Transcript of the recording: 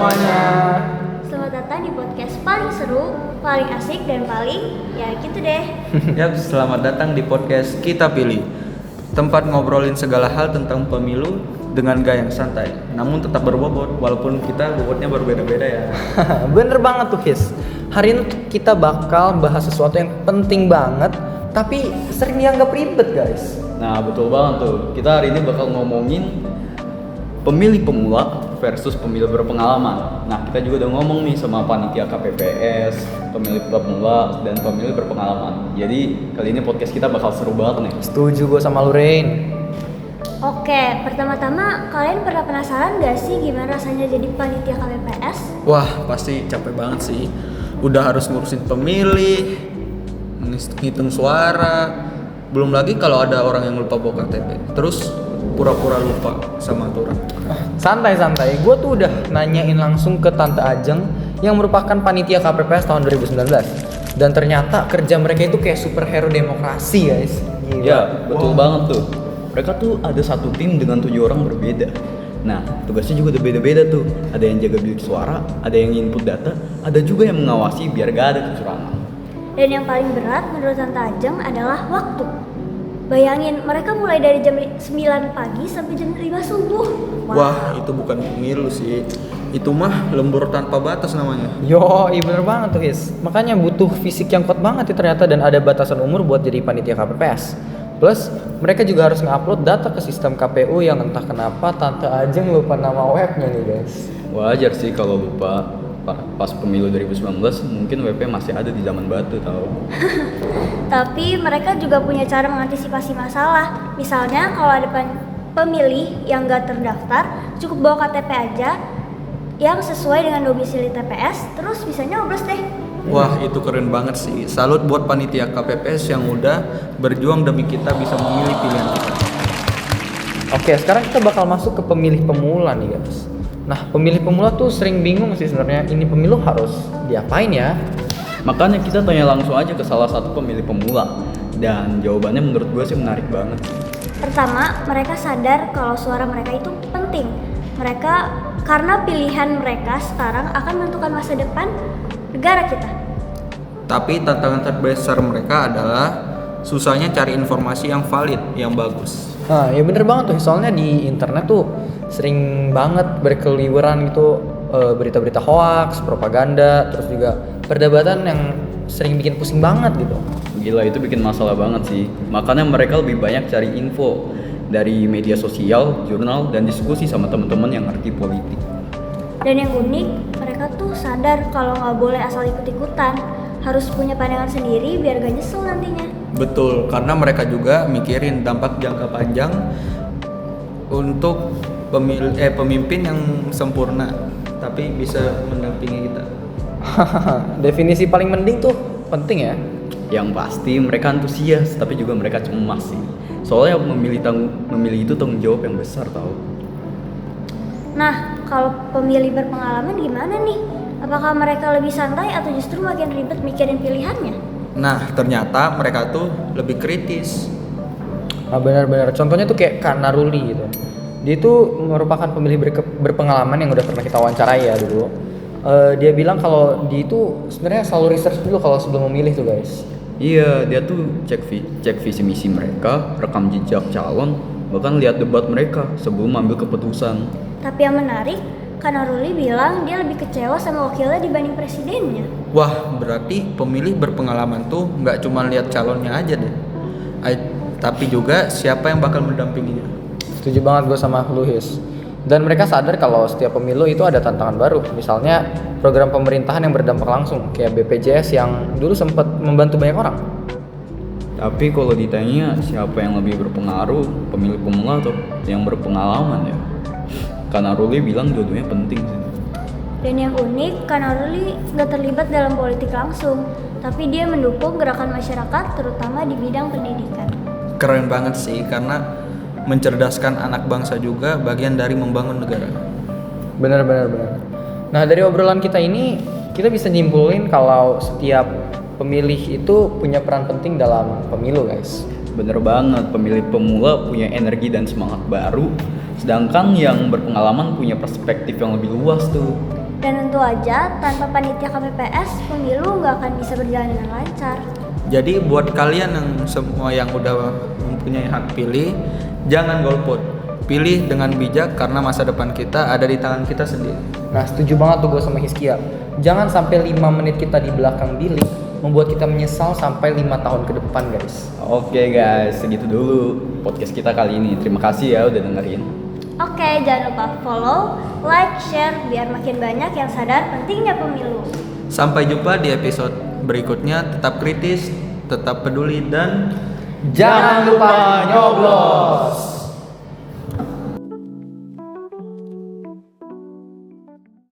semuanya. Selamat datang di podcast paling seru, paling asik, dan paling ya gitu deh. Yap, selamat datang di podcast Kita Pilih. Tempat ngobrolin segala hal tentang pemilu dengan gaya yang santai, namun tetap berbobot walaupun kita bobotnya berbeda-beda ya. Bener banget tuh Kis. Hari ini kita bakal bahas sesuatu yang penting banget, tapi sering dianggap ribet guys. Nah betul banget tuh, kita hari ini bakal ngomongin pemilih pemula versus pemilih berpengalaman. Nah kita juga udah ngomong nih sama panitia KPPS, pemilih pemula dan pemilih berpengalaman. Jadi kali ini podcast kita bakal seru banget nih. Setuju gue sama lu Rain. Oke, pertama-tama kalian pernah penasaran gak sih gimana rasanya jadi panitia KPPS? Wah, pasti capek banget sih. Udah harus ngurusin pemilih, ngitung suara, belum lagi kalau ada orang yang lupa bawa KTP. Terus pura-pura lupa sama aturan. Santai-santai, gue tuh udah nanyain langsung ke Tante Ajeng yang merupakan panitia KPPS tahun 2019. Dan ternyata kerja mereka itu kayak superhero demokrasi guys. Gila. Ya betul banget tuh. Mereka tuh ada satu tim dengan 7 orang berbeda. Nah tugasnya juga udah beda-beda tuh. Ada yang jaga bilik suara, ada yang input data, ada juga yang mengawasi biar gak ada kecurangan. Dan yang paling berat menurut Tante Ajeng adalah waktu. Bayangin, mereka mulai dari jam 9 pagi sampai jam 5 subuh. Wah, itu bukan pemilu sih. Itu mah lembur tanpa batas namanya. Yo, iya bener banget tuh Kis. Makanya butuh fisik yang kuat banget ya ternyata, dan ada batasan umur buat jadi panitia KPPS. Plus, mereka juga harus nge-upload data ke sistem KPU yang entah kenapa Tante Ajeng lupa nama webnya nih guys. Wajar sih kalau lupa. Pas pemilu 2019 mungkin WP masih ada di zaman batu tau. Tapi mereka juga punya cara mengantisipasi masalah. Misalnya kalau ada pemilih yang gak terdaftar, cukup bawa KTP aja yang sesuai dengan domisili TPS, terus bisa nyoblos deh. Wah, itu keren banget sih. Salut buat panitia KPPS yang udah berjuang demi kita bisa memilih pilihan kita. Oke, sekarang kita bakal masuk ke pemilih pemula nih guys. Nah, pemilih pemula tuh sering bingung sih sebenarnya ini pemilu harus diapain ya? Makanya kita tanya langsung aja ke salah satu pemilih pemula. Dan jawabannya menurut gue sih menarik banget. Pertama, mereka sadar kalau suara mereka itu penting. Karena pilihan mereka sekarang akan menentukan masa depan negara kita. Tapi tantangan terbesar mereka adalah susahnya cari informasi yang valid, yang bagus. Nah, ya bener banget tuh. Soalnya di internet tuh sering banget berkeliweran gitu berita-berita hoax, propaganda, terus juga perdebatan yang sering bikin pusing banget gitu. Gila itu bikin masalah banget sih. Makanya mereka lebih banyak cari info dari media sosial, jurnal, dan diskusi sama teman-teman yang ngerti politik. Dan yang unik, mereka tuh sadar kalau nggak boleh asal ikut-ikutan, harus punya pandangan sendiri biar gak nyesel nantinya. Betul, karena mereka juga mikirin dampak jangka panjang untuk pemimpin yang sempurna tapi bisa mendampingi kita. Definisi paling mending tuh penting ya. Yang pasti mereka antusias, tapi juga mereka cemas sih. Soalnya memilih itu tanggung jawab yang besar tau. Nah, kalau pemilih berpengalaman gimana nih? Apakah mereka lebih santai atau justru makin ribet mikirin pilihannya? Nah, ternyata mereka tuh lebih kritis. Nah, benar-benar. Contohnya tuh kayak Kak Naruli gitu. Dia tuh merupakan pemilih berpengalaman yang udah pernah kita wawancarai ya dulu. Dia bilang kalau dia itu sebenarnya selalu research dulu kalau sebelum memilih tuh guys. Iya, dia tuh cek visi misi mereka, rekam jejak calon, bahkan lihat debat mereka sebelum ambil keputusan. Tapi yang menarik, Kanaruli bilang dia lebih kecewa sama wakilnya dibanding presidennya. Wah, berarti pemilih berpengalaman tuh nggak cuma lihat calonnya aja deh, tapi juga siapa yang bakal mendampinginya. Setuju banget gue sama Luis. Dan mereka sadar kalau setiap pemilu itu ada tantangan baru. Misalnya program pemerintahan yang berdampak langsung kayak BPJS yang dulu sempat membantu banyak orang. Tapi kalau ditanya siapa yang lebih berpengaruh, pemilih pemula atau yang berpengalaman ya? Karena Ruli bilang dua-duanya penting sih. Dan yang unik, Kanaruli nggak terlibat dalam politik langsung, tapi dia mendukung gerakan masyarakat terutama di bidang pendidikan. Keren banget sih, karena mencerdaskan anak bangsa juga bagian dari membangun negara. Benar. Nah, dari obrolan kita ini kita bisa nyimpulin kalau setiap pemilih itu punya peran penting dalam pemilu guys. Bener banget, pemilih pemula punya energi dan semangat baru, sedangkan yang berpengalaman punya perspektif yang lebih luas tuh. Dan tentu aja tanpa panitia KPPS, pemilu nggak akan bisa berjalan dengan lancar. Jadi buat kalian yang semua yang udah mempunyai hak pilih, jangan golput. Pilih dengan bijak karena masa depan kita ada di tangan kita sendiri. Nah, setuju banget tuh gue sama Hiskia. Jangan sampai 5 menit kita di belakang bilik membuat kita menyesal sampai 5 tahun ke depan, guys. Oke guys, segitu dulu podcast kita kali ini. Terima kasih ya udah dengerin. Oke, jangan lupa follow, like, share biar makin banyak yang sadar pentingnya pemilu. Sampai jumpa di episode berikutnya. Tetap kritis, tetap peduli dan Jangan lupa nyoblos.